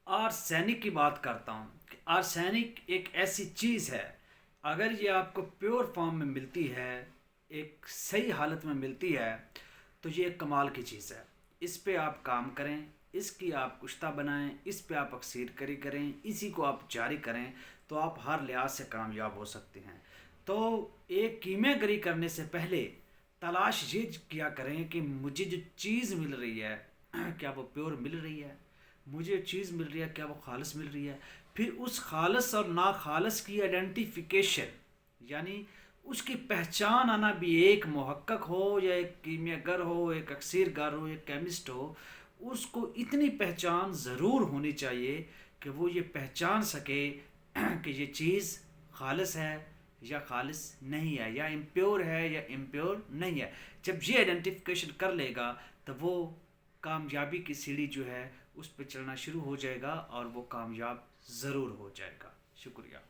Arsenic की बात करता हूँ कि आर्सेनिक एक ऐसी चीज़ है, अगर ये आपको प्योर फॉर्म में मिलती है, एक सही हालत में मिलती है, तो ये एक कमाल की चीज़ है। इस पे आप काम करें, इसकी आप कुश्ता बनाएं, इस पे आप अक्सर करी करें, इसी को आप जारी करें, तो आप हर लिहाज से कामयाब हो सकते हैं। तो एक कीमियागरी करने से पहले तलाश ये किया करें कि मुझे जो चीज़ मिल रही है क्या वो प्योर मिल रही है, मुझे चीज़ मिल रही है क्या वो खालिस मिल रही है। फिर उस खालिस और ना खालिस की आइडेंटिफिकेशन, यानी उसकी पहचान आना भी, एक मुहक्कक हो या एक कीमियागर हो, एक अक्सरगर हो, एक केमिस्ट हो, उसको इतनी पहचान ज़रूर होनी चाहिए कि वो ये पहचान सके कि ये चीज़ खालिस है या खालिस नहीं है, या इम्प्योर है या इम्प्योर नहीं है। जब ये आइडेंटिफिकेशन कर लेगा तो वो कामयाबी की सीढ़ी जो है उस पर चलना शुरू हो जाएगा और वो कामयाब ज़रूर हो जाएगा। शुक्रिया।